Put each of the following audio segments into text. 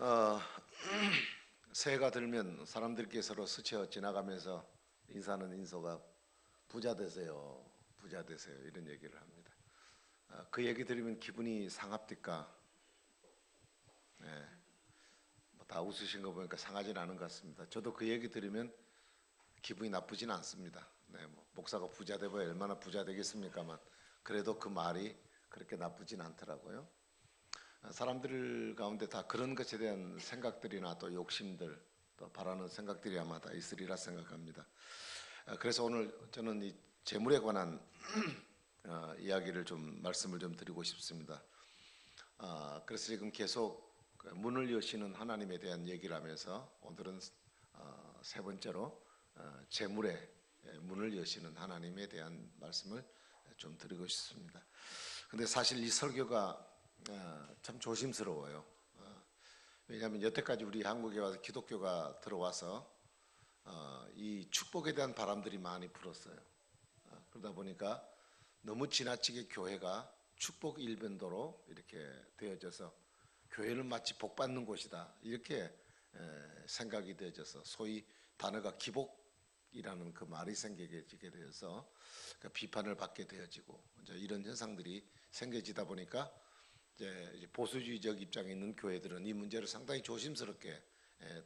어, 새해가 들면 사람들께 서로 스쳐 지나가면서 인사하는 인소가 부자 되세요, 부자 되세요 이런 얘기를 합니다. 그 얘기 들으면 기분이 상합니까? 네, 뭐다 웃으신 거 보니까 상하진 않은 것 같습니다. 저도 그 얘기 들으면 기분이 나쁘진 않습니다. 네, 뭐 목사가 부자 되봐야 얼마나 부자 되겠습니까만 그래도 그 말이 그렇게 나쁘진 않더라고요. 사람들 가운데 다 그런 것에 대한 생각들이나 또 욕심들 또 바라는 생각들이 아마 다 있으리라 생각합니다. 그래서 오늘 저는 이 재물에 관한 이야기를 좀 말씀을 좀 드리고 싶습니다. 그래서 지금 계속 문을 여시는 하나님에 대한 얘기를 하면서 오늘은 세 번째로 재물의 문을 여시는 하나님에 대한 말씀을 좀 드리고 싶습니다. 근데 사실 이 설교가 참 조심스러워요. 왜냐하면 여태까지 우리 한국에 와서 기독교가 들어와서 이 축복에 대한 바람들이 많이 불었어요. 그러다 보니까 너무 지나치게 교회가 축복 일변도로 이렇게 되어져서 교회는 마치 복 받는 곳이다 이렇게 생각이 되어져서 소위 단어가 기복이라는 그 말이 생기게 되어서 비판을 받게 되어지고 이제 이런 현상들이 생겨지다 보니까 이제 보수주의적 입장에 있는 교회들은 이 문제를 상당히 조심스럽게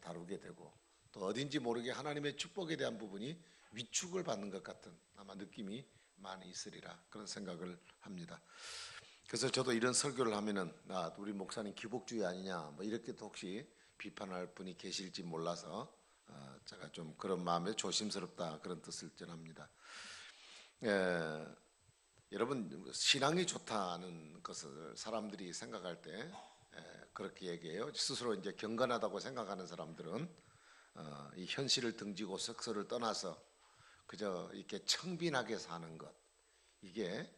다루게 되고 또 어딘지 모르게 하나님의 축복에 대한 부분이 위축을 받는 것 같은 아마 느낌이 많이 있으리라 그런 생각을 합니다. 그래서 저도 이런 설교를 하면은 우리 목사님 기복주의 아니냐 뭐 이렇게 또 혹시 비판할 분이 계실지 몰라서 제가 좀 그런 마음에 조심스럽다 그런 뜻을 전합니다. 여러분 신앙이 좋다는 것을 사람들이 생각할 때 그렇게 얘기해요. 스스로 이제 경건하다고 생각하는 사람들은 이 현실을 등지고 sek서를 떠나서 그저 이렇게 청빈하게 사는 것 이게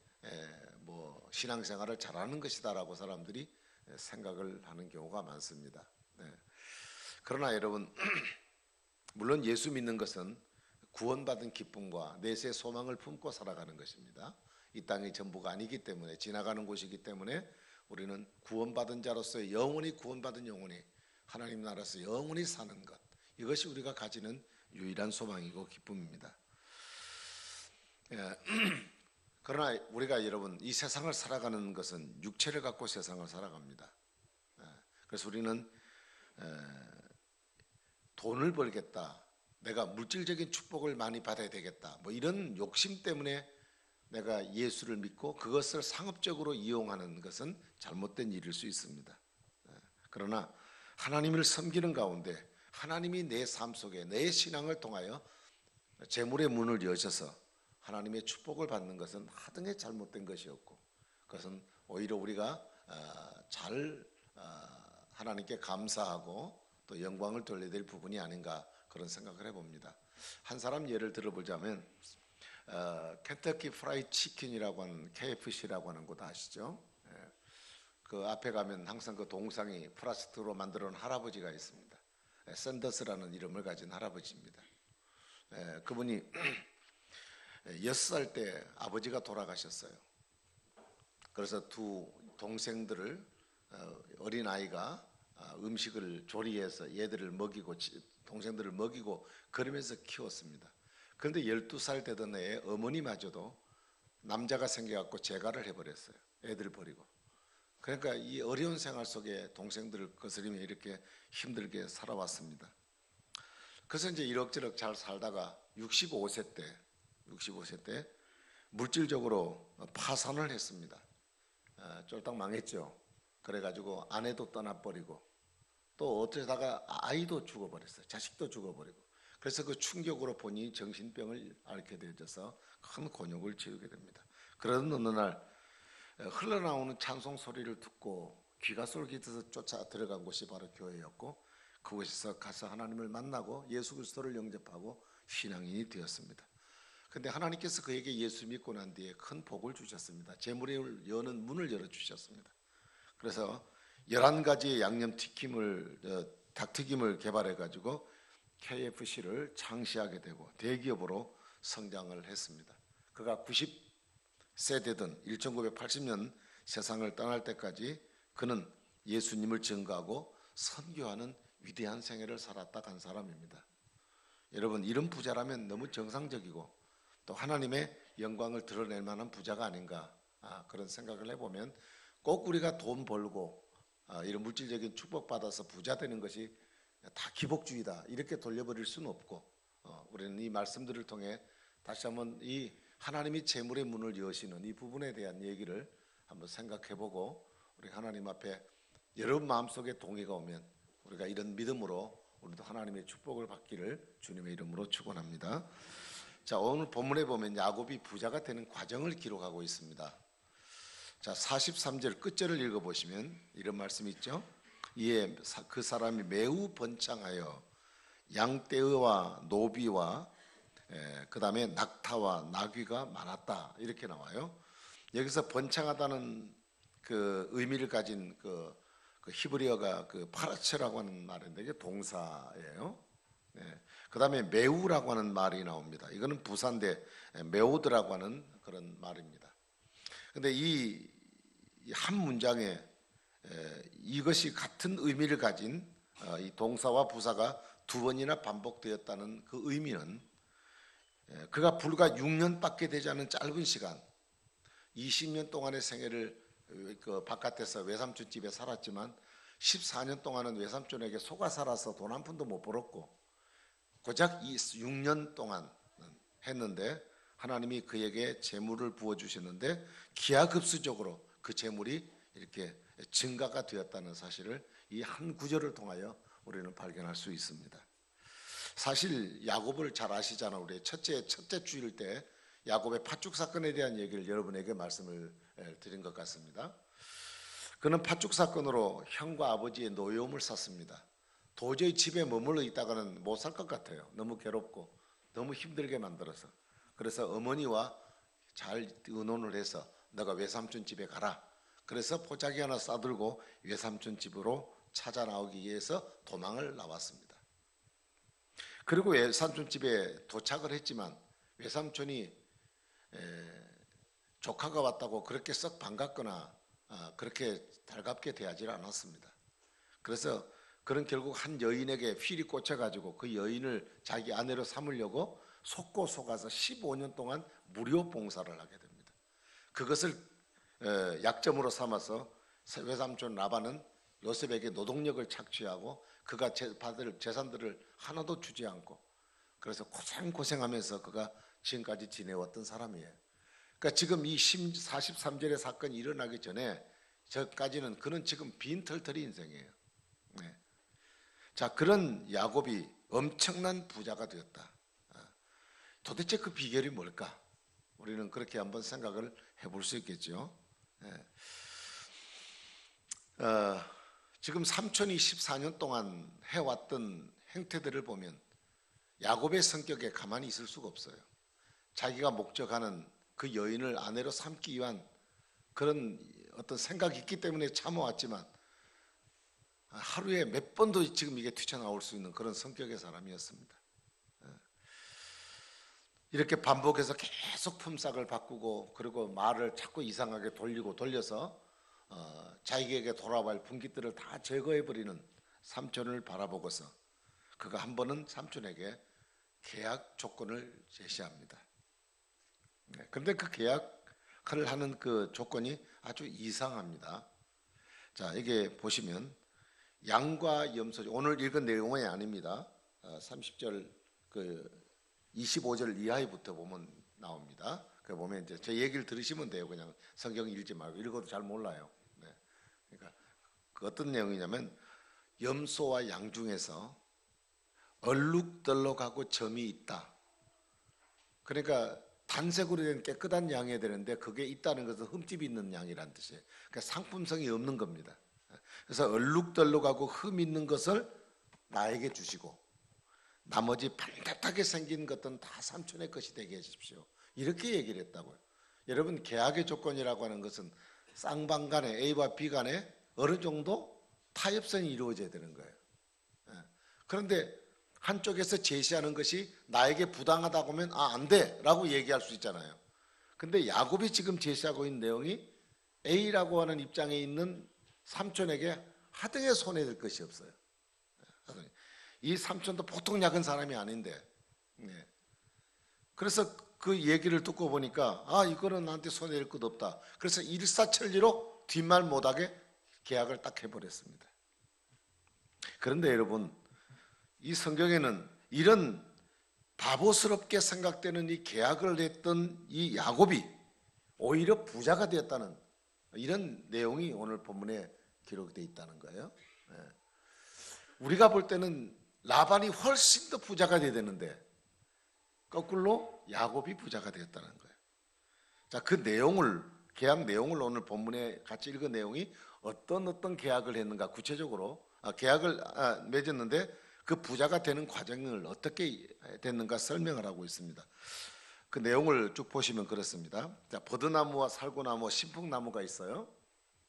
뭐 신앙생활을 잘하는 것이다라고 사람들이 생각을 하는 경우가 많습니다. 그러나 여러분 물론 예수 믿는 것은 구원받은 기쁨과 내세 소망을 품고 살아가는 것입니다. 이 땅이 전부가 아니기 때문에 지나가는 곳이기 때문에 우리는 구원받은 자로서 영원히 구원받은 영혼이 하나님 나라에서 영원히 사는 것 이것이 우리가 가지는 유일한 소망이고 기쁨입니다. 그러나 우리가 여러분 이 세상을 살아가는 것은 육체를 갖고 세상을 살아갑니다. 그래서 우리는 돈을 벌겠다 내가 물질적인 축복을 많이 받아야 되겠다 뭐 이런 욕심 때문에 내가 예수를 믿고 그것을 상업적으로 이용하는 것은 잘못된 일일 수 있습니다. 그러나 하나님을 섬기는 가운데 하나님이 내 삶 속에 내 신앙을 통하여 재물의 문을 여셔서 하나님의 축복을 받는 것은 하등의 잘못된 것이었고 그것은 오히려 우리가 잘 하나님께 감사하고 또 영광을 돌려야 될 부분이 아닌가 그런 생각을 해봅니다. 한 사람 예를 들어보자면 켄터키 프라이드 치킨이라고 하는 KFC라고 하는 곳 아시죠? 그 앞에 가면 항상 그 동상이 플라스틱으로 만들어 놓은 할아버지가 있습니다. 샌더스라는 이름을 가진 할아버지입니다. 그분이 6살 때 아버지가 돌아가셨어요. 그래서 두 동생들을 어린 아이가 음식을 조리해서 얘들을 먹이고 동생들을 먹이고 그러면서 키웠습니다. 그런데 12살 되던 해에 어머니마저도 남자가 생겨갖고 재가를 해버렸어요. 애들 버리고. 그러니까 이 어려운 생활 속에 동생들을 거스리며 이렇게 힘들게 살아왔습니다. 그래서 이제 이럭저럭 잘 살다가 65세 때 물질적으로 파산을 했습니다. 쫄딱 망했죠. 그래가지고 아내도 떠나버리고 또 어쩌다가 아이도 죽어버렸어요. 자식도 죽어버리고. 그래서 그 충격으로 본인이 정신병을 앓게 되어져서 큰 곤욕을 치르게 됩니다. 그러던 어느 날 흘러나오는 찬송 소리를 듣고 귀가 솔깃해서 쫓아 들어간 곳이 바로 교회였고 그곳에서 가서 하나님을 만나고 예수 그리스도를 영접하고 신앙인이 되었습니다. 그런데 하나님께서 그에게 예수 믿고 난 뒤에 큰 복을 주셨습니다. 재물을 여는 문을 열어주셨습니다. 그래서 11가지의 양념 닭튀김을 개발해가지고 KFC를 창시하게 되고 대기업으로 성장을 했습니다. 그가 90세 되던 1980년 세상을 떠날 때까지 그는 예수님을 증거하고 선교하는 위대한 생애를 살았다 간 사람입니다. 여러분, 이런 부자라면 너무 정상적이고 또 하나님의 영광을 드러낼 만한 부자가 아닌가, 그런 생각을 해보면 꼭 우리가 돈 벌고 이런 물질적인 축복받아서 부자 되는 것이 다 기복주의다 이렇게 돌려버릴 수는 없고, 우리는 이 말씀들을 통해 다시 한번 이 하나님이 재물의 문을 여시는 이 부분에 대한 얘기를 한번 생각해보고, 우리 하나님 앞에 여러분 마음속에 동의가 오면 우리가 이런 믿음으로 우리도 하나님의 축복을 받기를 주님의 이름으로 축원합니다. 자, 오늘 본문에 보면 야곱이 부자가 되는 과정을 기록하고 있습니다. 자, 43절 끝절을 읽어보시면 이런 말씀이 있죠. 이에 그 사람이 매우 번창하여 양떼와 노비와 그 다음에 낙타와 나귀가 많았다 이렇게 나와요. 여기서 번창하다는 그 의미를 가진 그 히브리어가 그 파라체라고 하는 말인데 이게 동사예요. 그 다음에 매우라고 하는 말이 나옵니다. 이거는 부사인데 매우드라고 하는 그런 말입니다. 근데 이 한 문장에 이것이 같은 의미를 가진 이 동사와 부사가 두 번이나 반복되었다는 그 의미는, 그가 불과 6년밖에 되지 않은 짧은 시간 20년 동안의 생애를 그 바깥에서 외삼촌 집에 살았지만 14년 동안은 외삼촌에게 속아 살아서 돈 한 푼도 못 벌었고 고작 6년 동안 했는데 하나님이 그에게 재물을 부어주셨는데 기하급수적으로 그 재물이 이렇게 증가가 되었다는 사실을 이 한 구절을 통하여 우리는 발견할 수 있습니다. 사실 야곱을 잘 아시잖아요. 우리 첫째 주일 때 야곱의 팥죽 사건에 대한 얘기를 여러분에게 말씀을 드린 것 같습니다. 그는 팥죽 사건으로 형과 아버지의 노여움을 샀습니다. 도저히 집에 머물러 있다가는 못 살 것 같아요. 너무 괴롭고 너무 힘들게 만들어서. 그래서 어머니와 잘 의논을 해서 너가 외삼촌 집에 가라. 그래서 포자기 하나 싸들고 외삼촌 집으로 찾아 나오기 위해서 도망을 나왔습니다. 그리고 외삼촌 집에 도착을 했지만 외삼촌이 조카가 왔다고 그렇게 썩 반갑거나 그렇게 달갑게 대하지 않았습니다. 그래서 그는 결국 한 여인에게 휠이 꽂혀가지고 그 여인을 자기 아내로 삼으려고 속고 속아서 15년 동안 무료 봉사를 하게 됩니다. 그것을 약점으로 삼아서 외삼촌 라반은 요셉에게 노동력을 착취하고 그가 받을 재산들을 하나도 주지 않고, 그래서 고생하면서 그가 지금까지 지내왔던 사람이에요. 그러니까 지금 이 43절의 사건이 일어나기 전에 저까지는 그는 지금 빈털터리 인생이에요. 자, 그런 야곱이 엄청난 부자가 되었다. 도대체 그 비결이 뭘까? 우리는 그렇게 한번 생각을 해볼 수 있겠죠. 지금 삼촌이 14년 동안 해왔던 행태들을 보면 야곱의 성격에 가만히 있을 수가 없어요. 자기가 목적하는 그 여인을 아내로 삼기 위한 그런 어떤 생각이 있기 때문에 참아왔지만 하루에 몇 번도 지금 이게 튀쳐나올 수 있는 그런 성격의 사람이었습니다. 이렇게 반복해서 계속 품삯을 바꾸고 그리고 말을 자꾸 이상하게 돌려서 자기에게 돌아갈 분깃들을 다 제거해버리는 삼촌을 바라보고서 그가 한 번은 삼촌에게 계약 조건을 제시합니다. 그런데 그 계약을 하는 그 조건이 아주 이상합니다. 자, 이게 보시면 양과 염소, 오늘 읽은 내용이 아닙니다. 30절 그 25절 이하부터 보면 나옵니다. 그 보면 이제 제 얘기를 들으시면 돼요. 그냥 성경 읽지 말고 읽어도 잘 몰라요. 그러니까 그 어떤 내용이냐면 염소와 양 중에서 얼룩덜룩하고 점이 있다. 그러니까 단색으로 된 깨끗한 양이 되는데 그게 있다는 것은 흠집이 있는 양이란 뜻이에요. 그러니까 상품성이 없는 겁니다. 그래서 얼룩덜룩하고 흠 있는 것을 나에게 주시고 나머지 반듯하게 생긴 것들은 다 삼촌의 것이 되게 해주십시오. 이렇게 얘기를 했다고요. 여러분, 계약의 조건이라고 하는 것은 쌍방 간에 A와 B 간에 어느 정도 타협성이 이루어져야 되는 거예요. 그런데 한쪽에서 제시하는 것이 나에게 부당하다고 하면 안 돼 라고 얘기할 수 있잖아요. 근데 야곱이 지금 제시하고 있는 내용이 A라고 하는 입장에 있는 삼촌에게 하등에 손해될 것이 없어요. 이 삼촌도 보통 약은 사람이 아닌데, 그래서 그 얘기를 듣고 보니까 이거는 나한테 손해될 것 없다. 그래서 일사천리로 뒷말 못하게 계약을 딱 해버렸습니다. 그런데 여러분, 이 성경에는 이런 바보스럽게 생각되는 이 계약을 했던 이 야곱이 오히려 부자가 되었다는 이런 내용이 오늘 본문에 기록되어 있다는 거예요. 우리가 볼 때는 라반이 훨씬 더 부자가 되어야 되는데 거꾸로 야곱이 부자가 되었다는 거예요. 자, 그 내용을, 계약 내용을 오늘 본문에 같이 읽은 내용이 어떤 계약을 했는가, 구체적으로 계약을 맺었는데 그 부자가 되는 과정을 어떻게 됐는가 설명을 하고 있습니다. 그 내용을 쭉 보시면 그렇습니다. 자, 버드나무와 살구나무, 신풍나무가 있어요.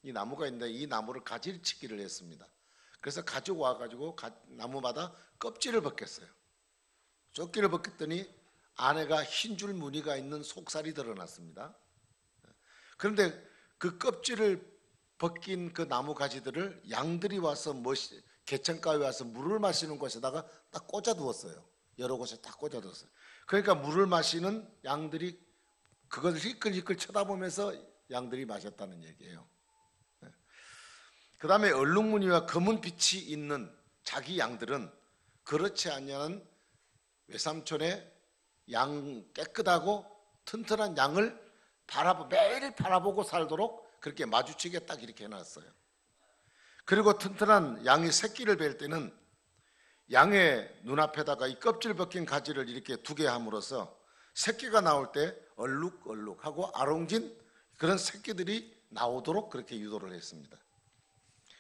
이 나무가 있는데 이 나무를 가지치기를 했습니다. 그래서 가지고 와가지고 나무마다 껍질을 벗겼어요. 조끼를 벗겼더니 안에가 흰줄 무늬가 있는 속살이 드러났습니다. 그런데 그 껍질을 벗긴 그 나무 가지들을 양들이 와서 개천가에 와서 물을 마시는 곳에다가 딱 꽂아두었어요. 여러 곳에 딱 꽂아두었어요. 그러니까 물을 마시는 양들이 그것을 희끌희끌 쳐다보면서 양들이 마셨다는 얘기예요. 그 다음에 얼룩무늬와 검은 빛이 있는 자기 양들은 그렇지 않냐는 외삼촌의 양, 깨끗하고 튼튼한 양을 매일 바라보고 살도록 그렇게 마주치게 딱 이렇게 해놨어요. 그리고 튼튼한 양이 새끼를 뵐 때는 양의 눈앞에다가 이 껍질 벗긴 가지를 이렇게 두게 함으로써 새끼가 나올 때 얼룩얼룩하고 아롱진 그런 새끼들이 나오도록 그렇게 유도를 했습니다.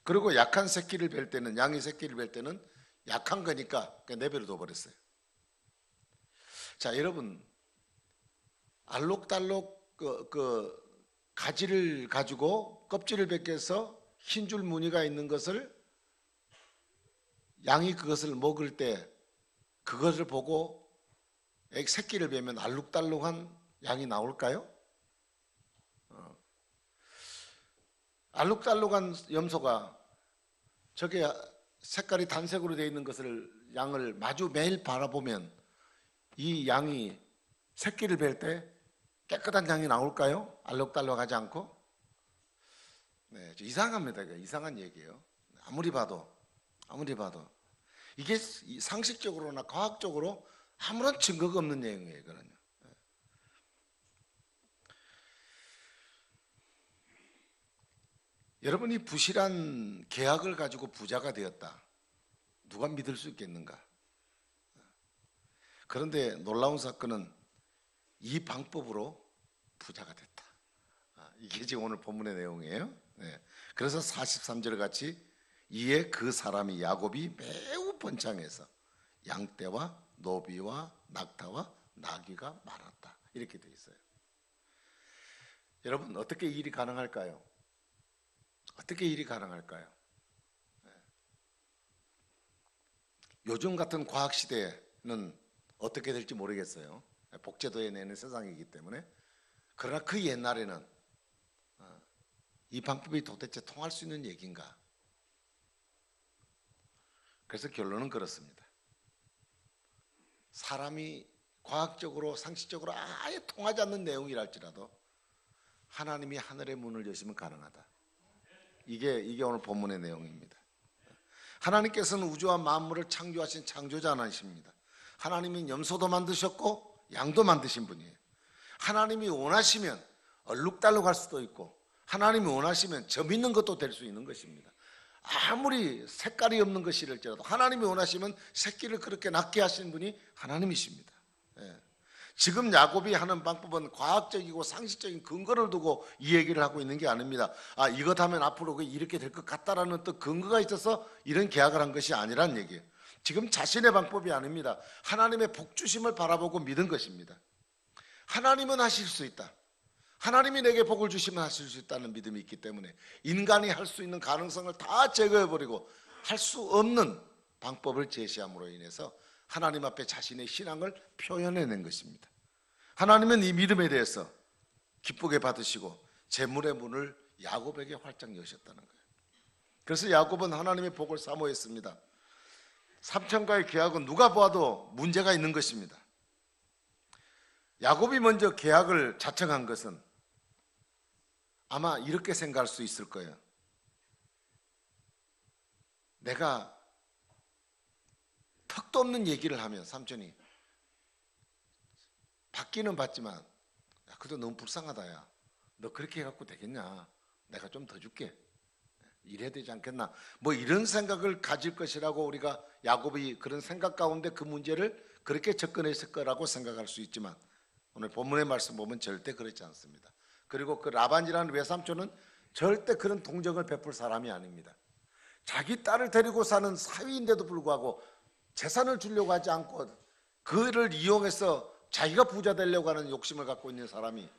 그리고 약한 새끼를 뵐 때는, 양이 새끼를 뵐 때는 약한 거니까 그냥 내버려 둬버렸어요. 자, 여러분, 알록달록 그 가지를 가지고 껍질을 벗겨서 흰줄 무늬가 있는 것을 양이 그것을 먹을 때 그것을 보고 새끼를 베면 알록달록한 양이 나올까요? 알록달록한 염소가 저게 색깔이 단색으로 되어 있는 것을 양을 마주 매일 바라보면 이 양이 새끼를 뵐 때 깨끗한 양이 나올까요? 알록달록하지 않고? 네, 이상합니다. 이상한 얘기예요. 아무리 봐도 이게 상식적으로나 과학적으로 아무런 증거가 없는 내용이에요. 이거는요. 여러분이 부실한 계약을 가지고 부자가 되었다. 누가 믿을 수 있겠는가? 그런데 놀라운 사건은 이 방법으로 부자가 됐다. 이게 지금 오늘 본문의 내용이에요. 네. 그래서 43절 같이 이에 그 사람이 야곱이 매우 번창해서 양떼와 노비와 낙타와 나귀가 많았다. 이렇게 되어 있어요. 여러분, 어떻게 일이 가능할까요? 어떻게 일이 가능할까요? 요즘 같은 과학 시대에는 어떻게 될지 모르겠어요. 복제도에 내는 세상이기 때문에. 그러나 그 옛날에는 이 방법이 도대체 통할 수 있는 얘기인가? 그래서 결론은 그렇습니다. 사람이 과학적으로 상식적으로 아예 통하지 않는 내용이랄지라도 하나님이 하늘의 문을 여시면 가능하다. 이게 오늘 본문의 내용입니다. 하나님께서는 우주와 만물을 창조하신 창조자 하나님이십니다. 하나님은 염소도 만드셨고 양도 만드신 분이에요. 하나님이 원하시면 얼룩달룩할 수도 있고 하나님이 원하시면 점 있는 것도 될 수 있는 것입니다. 아무리 색깔이 없는 것이랄지라도 하나님이 원하시면 새끼를 그렇게 낳게 하시는 분이 하나님이십니다. 지금 야곱이 하는 방법은 과학적이고 상식적인 근거를 두고 이 얘기를 하고 있는 게 아닙니다. 이것 하면 앞으로 이렇게 될 것 같다라는 또 근거가 있어서 이런 계약을 한 것이 아니라는 얘기예요. 지금 자신의 방법이 아닙니다. 하나님의 복주심을 바라보고 믿은 것입니다. 하나님은 하실 수 있다. 하나님이 내게 복을 주시면 하실 수 있다는 믿음이 있기 때문에 인간이 할 수 있는 가능성을 다 제거해버리고 할 수 없는 방법을 제시함으로 인해서 하나님 앞에 자신의 신앙을 표현해낸 것입니다. 하나님은 이 믿음에 대해서 기쁘게 받으시고 재물의 문을 야곱에게 활짝 여셨다는 거예요. 그래서 야곱은 하나님의 복을 사모했습니다. 삼촌과의 계약은 누가 보아도 문제가 있는 것입니다. 야곱이 먼저 계약을 자청한 것은 아마 이렇게 생각할 수 있을 거예요. 내가 턱도 없는 얘기를 하면 삼촌이 받기는 받지만 야, 그래도 너무 불쌍하다. 야, 너 그렇게 해갖고 되겠냐? 내가 좀 더 줄게. 이래야 되지 않겠나? 뭐 이런 생각을 가질 것이라고 우리가 야곱이 그런 생각 가운데 그 문제를 그렇게 접근했을 거라고 생각할 수 있지만 오늘 본문의 말씀 보면 절대 그렇지 않습니다. 그리고 그 라반이라는 외삼촌은 절대 그런 동정을 베풀 사람이 아닙니다. 자기 딸을 데리고 사는 사위인데도 불구하고 재산을 주려고 하지 않고 그를 이용해서 자기가 부자 되려고 하는 욕심을 갖고 있는 사람이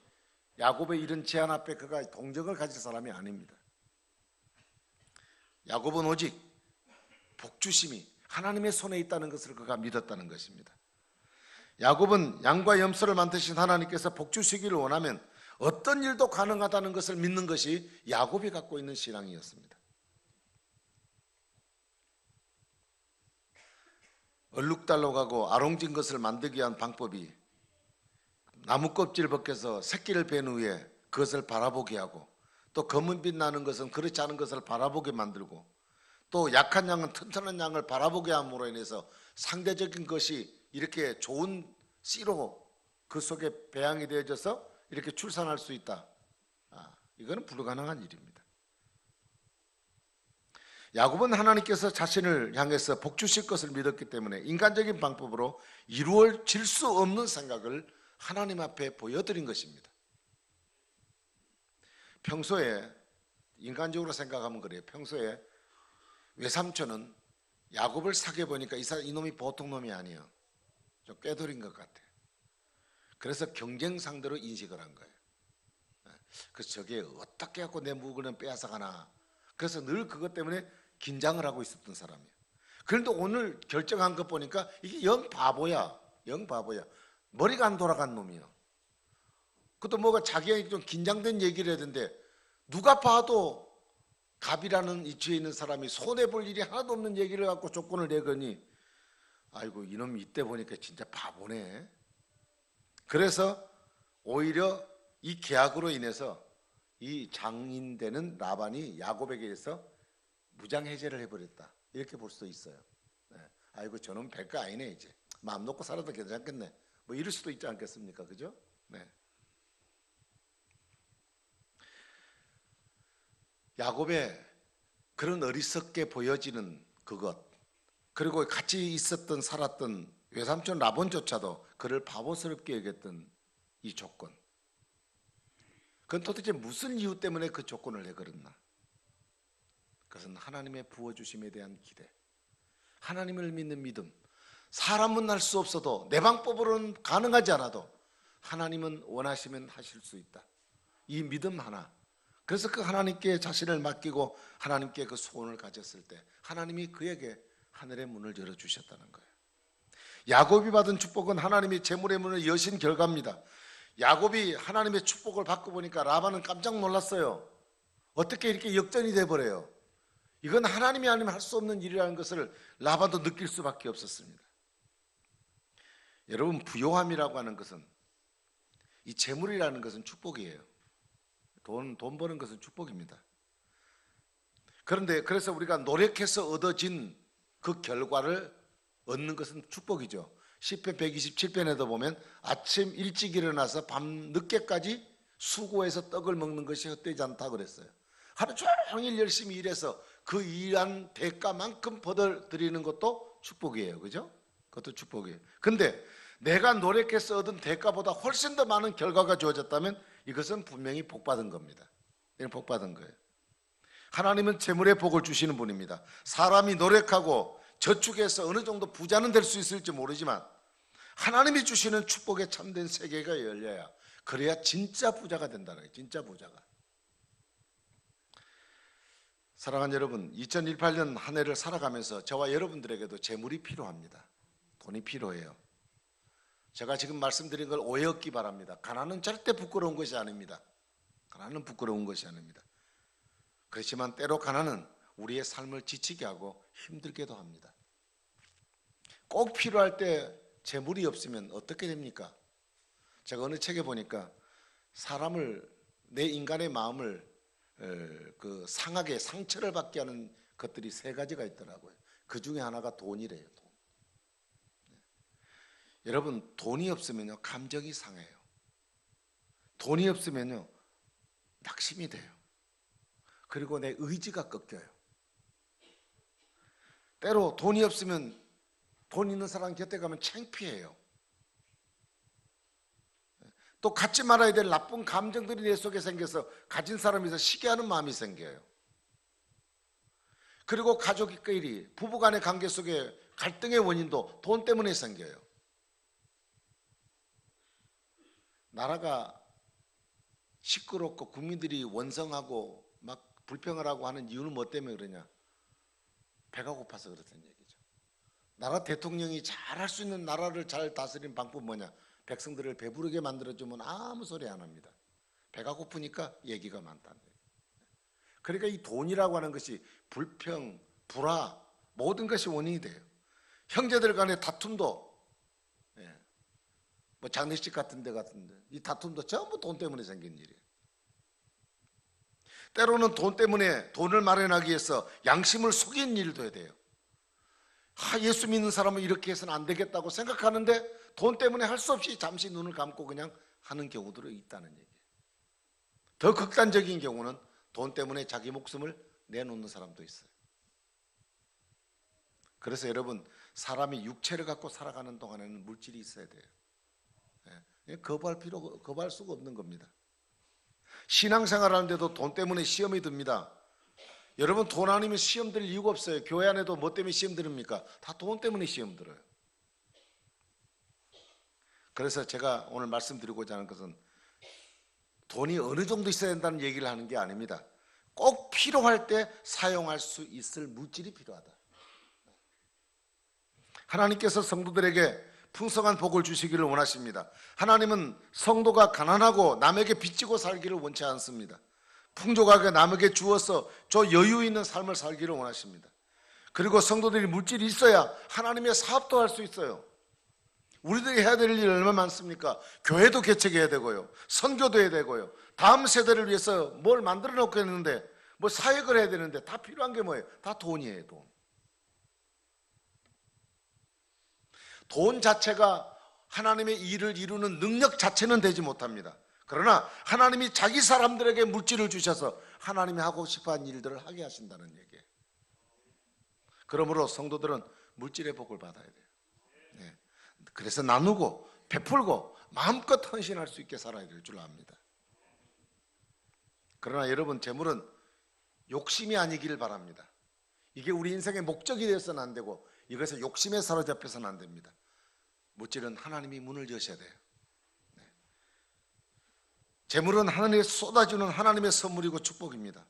야곱의 이런 제안 앞에 그가 동정을 가질 사람이 아닙니다. 야곱은 오직 복주심이 하나님의 손에 있다는 것을 그가 믿었다는 것입니다. 야곱은 양과 염소를 만드신 하나님께서 복주시기를 원하면 어떤 일도 가능하다는 것을 믿는 것이 야곱이 갖고 있는 신앙이었습니다. 얼룩달로 가고 아롱진 것을 만들기 위한 방법이 나무 껍질을 벗겨서 새끼를 뺀 후에 그것을 바라보게 하고 또 검은빛 나는 것은 그렇지 않은 것을 바라보게 만들고 또 약한 양은 튼튼한 양을 바라보게 함으로 인해서 상대적인 것이 이렇게 좋은 씨로 그 속에 배양이 되어져서 이렇게 출산할 수 있다. 이거는 불가능한 일입니다. 야곱은 하나님께서 자신을 향해서 복 주실 것을 믿었기 때문에 인간적인 방법으로 이루어질 수 없는 생각을 하나님 앞에 보여드린 것입니다. 평소에 인간적으로 생각하면 그래요. 평소에 외삼촌은 야곱을 사귀어 보니까 이놈이 보통 놈이 아니에요. 좀 꾀돌인 것 같아. 그래서 경쟁 상대로 인식을 한 거예요. 그래서 저게 어떻게 갖고 내 물건을 빼앗아가나. 그래서 늘 그것 때문에 긴장을 하고 있었던 사람이에요. 그런데 오늘 결정한 것 보니까 이게 영 바보야. 영 바보야. 머리가 안 돌아간 놈이에요. 그것도 뭐가 자기가 좀 긴장된 얘기를 해야 되는데 누가 봐도 갑이라는 위치에 있는 사람이 손해볼 일이 하나도 없는 얘기를 갖고 조건을 내거니 아이고 이놈이 이때 보니까 진짜 바보네. 그래서 오히려 이 계약으로 인해서 이 장인되는 라반이 야곱에게서 무장해제를 해버렸다. 이렇게 볼 수도 있어요. 네. 아이고 저놈 별거 아니네 이제. 마음 놓고 살아도 괜찮겠네. 뭐 이럴 수도 있지 않겠습니까? 그죠? 네. 야곱의 그런 어리석게 보여지는 그것 그리고 같이 있었던 살았던 외삼촌 라본조차도 그를 바보스럽게 여겼던 이 조건 그건 도대체 무슨 이유 때문에 그 조건을 내걸었나? 그것은 하나님의 부어주심에 대한 기대 하나님을 믿는 믿음 사람은 할 수 없어도 내 방법으로는 가능하지 않아도 하나님은 원하시면 하실 수 있다. 이 믿음 하나 그래서 그 하나님께 자신을 맡기고 하나님께 그 소원을 가졌을 때 하나님이 그에게 하늘의 문을 열어주셨다는 거예요. 야곱이 받은 축복은 하나님이 재물의 문을 여신 결과입니다. 야곱이 하나님의 축복을 받고 보니까 라반은 깜짝 놀랐어요. 어떻게 이렇게 역전이 돼버려요. 이건 하나님이 아니면 할 수 없는 일이라는 것을 라반도 느낄 수밖에 없었습니다. 여러분 부요함이라고 하는 것은 이 재물이라는 것은 축복이에요. 돈 버는 것은 축복입니다. 그런데 그래서 우리가 노력해서 얻어진 그 결과를 얻는 것은 축복이죠. 시편 127편에도 보면 아침 일찍 일어나서 밤 늦게까지 수고해서 떡을 먹는 것이 헛되지 않다 그랬어요. 하루 종일 열심히 일해서 그 일한 대가만큼 받아들이는 것도 축복이에요. 그죠? 그것도 축복이에요. 근데 내가 노력해서 얻은 대가보다 훨씬 더 많은 결과가 주어졌다면 이것은 분명히 복받은 겁니다. 이건 복받은 거예요. 하나님은 재물의 복을 주시는 분입니다. 사람이 노력하고 저축해서 어느 정도 부자는 될 수 있을지 모르지만 하나님이 주시는 축복에 참된 세계가 열려야 그래야 진짜 부자가 된다는 거예요. 진짜 부자가. 사랑하는 여러분 2018년 한 해를 살아가면서 저와 여러분들에게도 재물이 필요합니다. 돈이 필요해요. 제가 지금 말씀드린 걸 오해 없기 바랍니다. 가난은 절대 부끄러운 것이 아닙니다. 가난은 부끄러운 것이 아닙니다. 그렇지만 때로 가난은 우리의 삶을 지치게 하고 힘들게도 합니다. 꼭 필요할 때 재물이 없으면 어떻게 됩니까? 제가 어느 책에 보니까 사람을, 내 인간의 마음을 상하게 상처를 받게 하는 것들이 3가지가 있더라고요. 그 중에 하나가 돈이래요. 돈. 여러분, 돈이 없으면요 감정이 상해요. 돈이 없으면요 낙심이 돼요. 그리고 내 의지가 꺾여요. 때로 돈이 없으면 돈 있는 사람 곁에 가면 창피해요. 또 갖지 말아야 될 나쁜 감정들이 내 속에 생겨서 가진 사람에서 시기하는 마음이 생겨요. 그리고 가족끼리, 부부간의 관계 속에 갈등의 원인도 돈 때문에 생겨요. 나라가 시끄럽고 국민들이 원성하고 막 불평을 하고 하는 이유는 뭐 때문에 그러냐? 배가 고파서 그렇다는 얘기죠. 나라 대통령이 잘할 수 있는, 나라를 잘 다스리는 방법 뭐냐? 백성들을 배부르게 만들어주면 아무 소리 안 합니다. 배가 고프니까 얘기가 많다는 거예요. 그러니까 이 돈이라고 하는 것이 불평, 불화, 모든 것이 원인이 돼요. 형제들 간의 다툼도, 뭐 장례식 같은 데 같은데 이 다툼도 전부 돈 때문에 생긴 일이에요. 때로는 돈 때문에 돈을 마련하기 위해서 양심을 속인 일도 해야 돼요. 예수 믿는 사람은 이렇게 해서는 안 되겠다고 생각하는데 돈 때문에 할 수 없이 잠시 눈을 감고 그냥 하는 경우들이 있다는 얘기예요. 더 극단적인 경우는 돈 때문에 자기 목숨을 내놓는 사람도 있어요. 그래서 여러분, 사람이 육체를 갖고 살아가는 동안에는 물질이 있어야 돼요. 거부할 수가 없는 겁니다. 신앙생활 하는데도 돈 때문에 시험이 듭니다. 여러분, 돈 아니면 시험 들 이유가 없어요. 교회 안에도 뭐 때문에 시험 들습니까? 다 돈 때문에 시험 들어요. 그래서 제가 오늘 말씀드리고자 하는 것은 돈이 어느 정도 있어야 된다는 얘기를 하는 게 아닙니다. 꼭 필요할 때 사용할 수 있을 물질이 필요하다. 하나님께서 성도들에게 풍성한 복을 주시기를 원하십니다. 하나님은 성도가 가난하고 남에게 빚지고 살기를 원치 않습니다. 풍족하게 남에게 주어서 저 여유 있는 삶을 살기를 원하십니다. 그리고 성도들이 물질이 있어야 하나님의 사업도 할 수 있어요. 우리들이 해야 될 일이 얼마나 많습니까? 교회도 개척해야 되고요, 선교도 해야 되고요, 다음 세대를 위해서 뭘 만들어 놓고 했는데 뭐 사역을 해야 되는데 다 필요한 게 뭐예요? 다 돈이에요. 돈 자체가 하나님의 일을 이루는 능력 자체는 되지 못합니다. 그러나 하나님이 자기 사람들에게 물질을 주셔서 하나님이 하고 싶어하는 일들을 하게 하신다는 얘기예요. 그러므로 성도들은 물질의 복을 받아야 돼요. 그래서 나누고 베풀고 마음껏 헌신할 수 있게 살아야 될 줄 압니다. 그러나 여러분, 재물은 욕심이 아니기를 바랍니다. 이게 우리 인생의 목적이 되어서는 안 되고 이것에 욕심에 사로잡혀서는 안 됩니다. 물질은 하나님이 문을 여셔야 돼요. 재물은 하나님이 쏟아주는 하나님의 선물이고 축복입니다.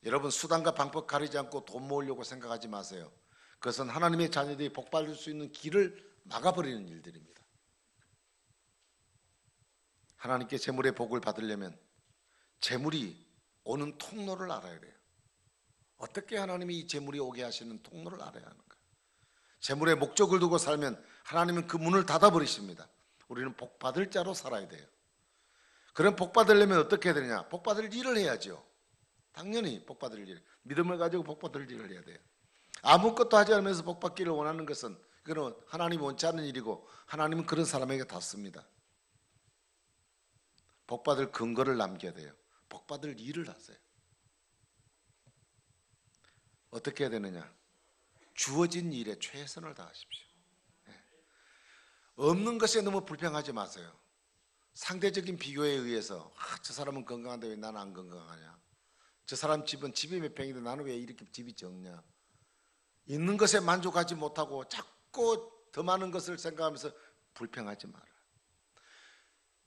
여러분, 수단과 방법 가리지 않고 돈 모으려고 생각하지 마세요. 그것은 하나님의 자녀들이 복받을 수 있는 길을 막아버리는 일들입니다. 하나님께 재물의 복을 받으려면 재물이 오는 통로를 알아야 돼요. 어떻게 하나님이 이 재물이 오게 하시는 통로를 알아야 하는가? 재물의 목적을 두고 살면 하나님은 그 문을 닫아버리십니다. 우리는 복받을 자로 살아야 돼요. 그럼 복받으려면 어떻게 해야 되느냐? 복받을 일을 해야죠. 당연히 복받을 일, 믿음을 가지고 복받을 일을 해야 돼요. 아무것도 하지 않으면서 복받기를 원하는 것은 그건 하나님이 원치 않는 일이고 하나님은 그런 사람에게 닿습니다. 복받을 근거를 남겨야 돼요. 복받을 일을 하세요. 어떻게 해야 되느냐? 주어진 일에 최선을 다하십시오. 없는 것에 너무 불평하지 마세요. 상대적인 비교에 의해서 저 사람은 건강한데 왜 나는 안 건강하냐? 저 사람 집은 집이 몇 평인데 나는 왜 이렇게 집이 적냐? 있는 것에 만족하지 못하고 자꾸 더 많은 것을 생각하면서 불평하지 마라.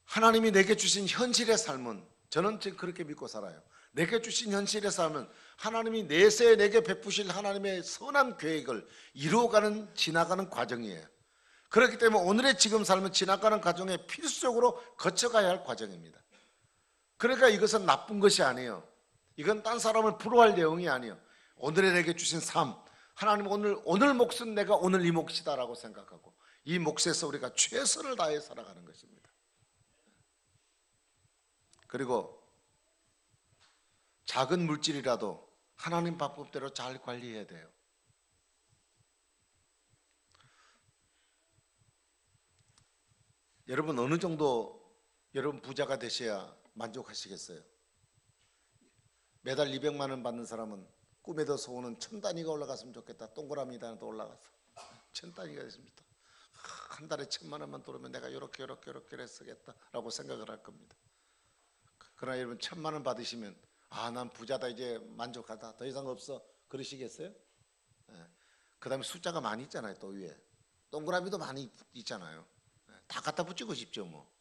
하나님이 내게 주신 현실의 삶은, 저는 지금 그렇게 믿고 살아요. 내게 주신 현실의 삶은 하나님이 내세에 내게 베푸실 하나님의 선한 계획을 이루어가는, 지나가는 과정이에요. 그렇기 때문에 오늘의 지금 삶은 지나가는 과정에 필수적으로 거쳐가야 할 과정입니다. 그러니까 이것은 나쁜 것이 아니에요. 이건 딴 사람을 부러워할 내용이 아니에요. 오늘의 내게 주신 삶, 하나님 오늘 몫은 내가 오늘 이 몫이다라고 생각하고 이 몫에서 우리가 최선을 다해 살아가는 것입니다. 그리고 작은 물질이라도 하나님 방법대로 잘 관리해야 돼요. 여러분 어느 정도 여러분 부자가 되셔야 만족하시겠어요? 매달 200만 원 받는 사람은 꿈에도 소원은 1000단위가 올라갔으면 좋겠다. 동그라미 단위도 올라가서 1000단위가 됐습니다. 한 달에 1000만 원만 들어오면 내가 이렇게 쓰겠다라고 생각을 할 겁니다. 그러나 여러분 1000만 원 받으시면 난 부자다, 이제 만족하다, 더 이상 없어, 그러시겠어요? 그 다음에 숫자가 많이 있잖아요. 또 위에 동그라미도 많이 있잖아요. 다 갖다 붙이고 싶죠 뭐.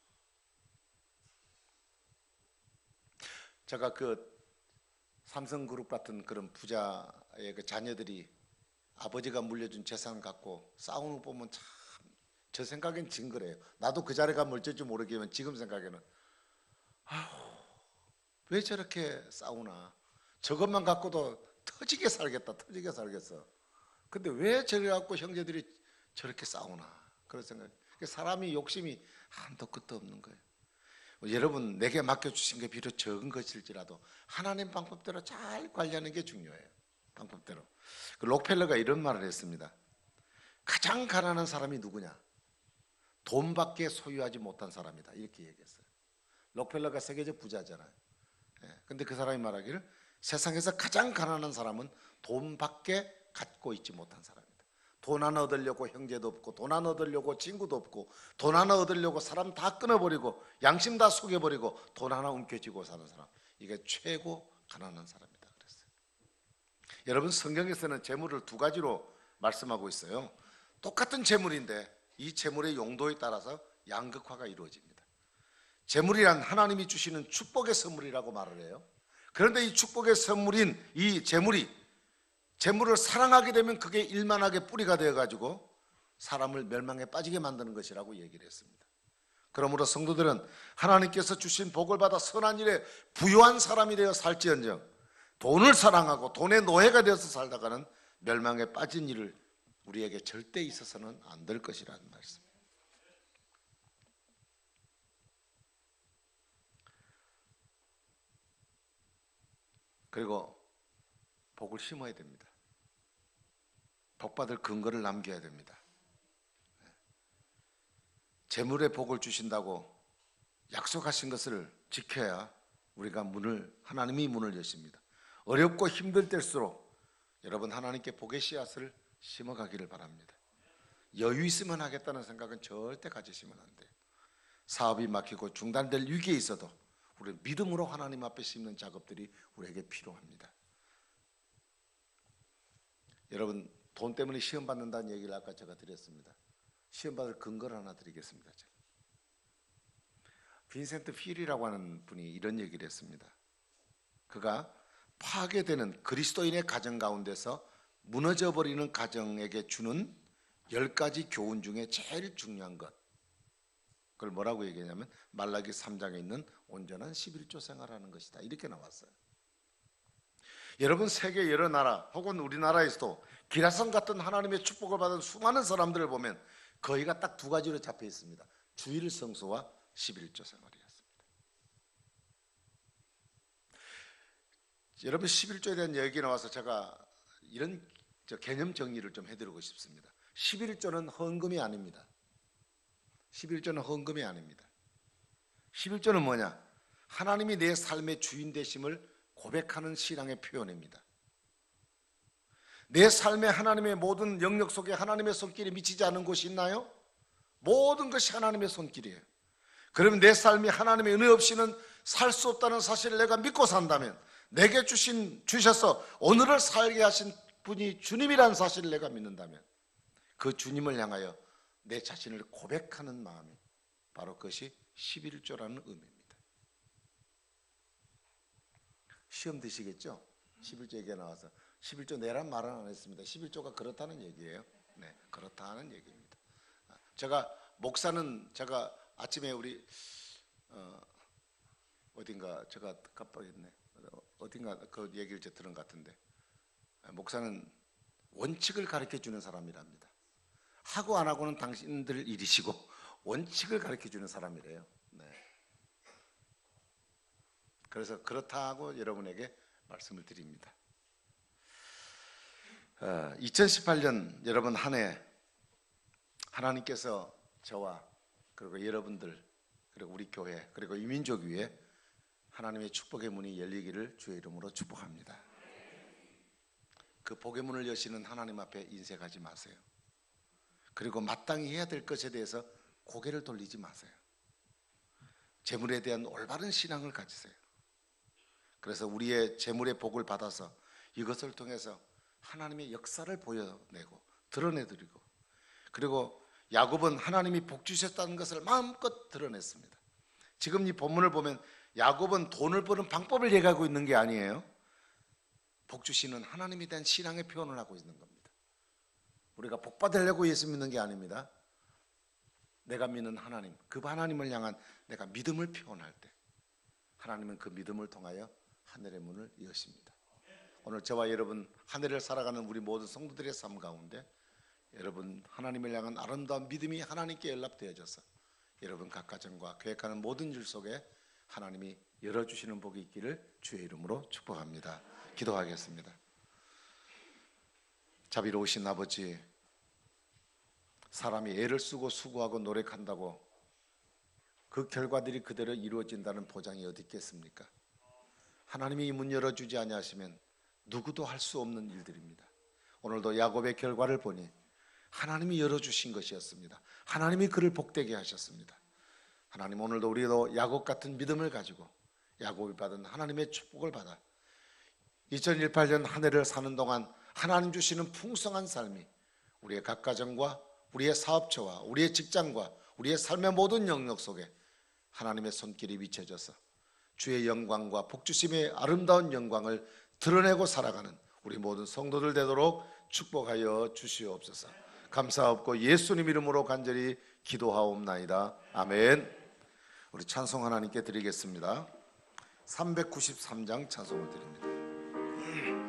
제가 그 삼성그룹 같은 그런 부자의 그 자녀들이 아버지가 물려준 재산 갖고 싸우는 거 보면 참 저 생각엔 징그래요. 나도 그 자리가 멀쩡지 모르겠지만 지금 생각에는 왜 저렇게 싸우나. 저것만 갖고도 터지게 살겠어. 근데 왜 저래 갖고 형제들이 저렇게 싸우나 그런 생각. 사람이 욕심이 한도 끝도 없는 거예요. 여러분 내게 맡겨주신 게 비록 적은 것일지라도 하나님 방법대로 잘 관리하는 게 중요해요. 방법대로. 록펠러가 이런 말을 했습니다. 가장 가난한 사람이 누구냐? 돈밖에 소유하지 못한 사람이다, 이렇게 얘기했어요. 록펠러가 세계적 부자잖아요. 근데 그 사람이 말하기를 세상에서 가장 가난한 사람은 돈밖에 갖고 있지 못한 사람이다. 돈 하나 얻으려고 형제도 없고, 돈 하나 얻으려고 친구도 없고, 돈 하나 얻으려고 사람 다 끊어버리고 양심 다 속여버리고 돈 하나 움켜쥐고 사는 사람, 이게 최고 가난한 사람이다 그랬어요. 여러분 성경에서는 재물을 두 가지로 말씀하고 있어요. 똑같은 재물인데 이 재물의 용도에 따라서 양극화가 이루어집니다. 재물이란 하나님이 주시는 축복의 선물이라고 말을 해요. 그런데 이 축복의 선물인 이 재물을 사랑하게 되면 그게 일만하게 뿌리가 되어가지고 사람을 멸망에 빠지게 만드는 것이라고 얘기를 했습니다. 그러므로 성도들은 하나님께서 주신 복을 받아 선한 일에 부유한 사람이 되어 살지언정 돈을 사랑하고 돈의 노예가 되어서 살다가는 멸망에 빠진 일을 우리에게 절대 있어서는 안 될 것이라는 말씀. 그리고 복을 심어야 됩니다. 복받을 근거를 남겨야 됩니다. 재물의 복을 주신다고 약속하신 것을 지켜야 우리가 하나님이 문을 여십니다. 어렵고 힘들 때일수록 여러분 하나님께 복의 씨앗을 심어가기를 바랍니다. 여유 있으면 하겠다는 생각은 절대 가지시면 안 돼요. 사업이 막히고 중단될 위기에 있어도 우리 믿음으로 하나님 앞에 심는 작업들이 우리에게 필요합니다. 여러분 돈 때문에 시험 받는다는 얘기를 아까 제가 드렸습니다. 시험 받을 근거를 하나 드리겠습니다. 제가. 빈센트 필이라고 하는 분이 이런 얘기를 했습니다. 그가 파괴되는 그리스도인의 가정 가운데서 무너져버리는 가정에게 주는 10가지 교훈 중에 제일 중요한 것, 그걸 뭐라고 얘기하냐면 말라기 3장에 있는 온전한 11조 생활하는 것이다, 이렇게 나왔어요. 여러분 세계 여러 나라 혹은 우리나라에서도 기라성 같은 하나님의 축복을 받은 수많은 사람들을 보면 거의가 딱 두 가지로 잡혀 있습니다. 주일 성수와 11조 생활이었습니다. 여러분 11조에 대한 얘기 나와서 제가 이런 개념 정리를 좀 해드리고 싶습니다. 11조는 헌금이 아닙니다. 11조는 헌금이 아닙니다. 11조는 뭐냐? 하나님이 내 삶의 주인 되심을 고백하는 신앙의 표현입니다. 내 삶에 하나님의 모든 영역 속에 하나님의 손길이 미치지 않은 곳이 있나요? 모든 것이 하나님의 손길이에요. 그러면 내 삶이 하나님의 은혜 없이는 살 수 없다는 사실을 내가 믿고 산다면, 내게 주셔서 오늘을 살게 하신 분이 주님이라는 사실을 내가 믿는다면, 그 주님을 향하여 내 자신을 고백하는 마음이 바로 그것이 11조라는 의미입니다. 시험 드시겠죠? 11조 얘기가 나와서 11조 내란 말은 안 했습니다. 11조가 그렇다는 얘기예요. 네, 그렇다는 얘기입니다. 목사는 제가 아침에 우리 어딘가 제가 깜빡했네. 어딘가 그 얘기를 저 들은 것 같은데 목사는 원칙을 가르쳐 주는 사람이랍니다. 하고 안 하고는 당신들 일이시고 원칙을 가르쳐 주는 사람이래요. 네. 그래서 그렇다고 여러분에게 말씀을 드립니다. 2018년 여러분 한 해 하나님께서 저와 그리고 여러분들 그리고 우리 교회 그리고 이 민족 위에 하나님의 축복의 문이 열리기를 주의 이름으로 축복합니다. 그 복의 문을 여시는 하나님 앞에 인색하지 마세요. 그리고 마땅히 해야 될 것에 대해서 고개를 돌리지 마세요. 재물에 대한 올바른 신앙을 가지세요. 그래서 우리의 재물의 복을 받아서 이것을 통해서 하나님의 역사를 보여내고 드러내드리고, 그리고 야곱은 하나님이 복 주셨다는 것을 마음껏 드러냈습니다. 지금 이 본문을 보면 야곱은 돈을 버는 방법을 얘기하고 있는 게 아니에요. 복 주시는 하나님에 대한 신앙의 표현을 하고 있는 겁니다. 우리가 복 받으려고 예수 믿는 게 아닙니다. 내가 믿는 하나님, 그 하나님을 향한 내가 믿음을 표현할 때 하나님은 그 믿음을 통하여 하늘의 문을 여십니다. 오늘 저와 여러분 한 해를 살아가는 우리 모든 성도들의 삶 가운데 여러분 하나님을 향한 아름다운 믿음이 하나님께 연락되어져서 여러분 각 가정과 계획하는 모든 일 속에 하나님이 열어주시는 복이 있기를 주의 이름으로 축복합니다. 기도하겠습니다. 자비로우신 아버지, 사람이 애를 쓰고 수고하고 노력한다고 그 결과들이 그대로 이루어진다는 보장이 어디 있겠습니까? 하나님이 이 문 열어주지 아니하시면 누구도 할 수 없는 일들입니다. 오늘도 야곱의 결과를 보니 하나님이 열어주신 것이었습니다. 하나님이 그를 복되게 하셨습니다. 하나님, 오늘도 우리도 야곱 같은 믿음을 가지고 야곱이 받은 하나님의 축복을 받아 2018년 한 해를 사는 동안 하나님 주시는 풍성한 삶이 우리의 각 가정과 우리의 사업처와 우리의 직장과 우리의 삶의 모든 영역 속에 하나님의 손길이 비춰져서 주의 영광과 복주심의 아름다운 영광을 드러내고 살아가는 우리 모든 성도들 되도록 축복하여 주시옵소서. 감사하옵고 예수님 이름으로 간절히 기도하옵나이다. 아멘. 우리 찬송 하나님께 드리겠습니다. 393장 찬송을 드립니다.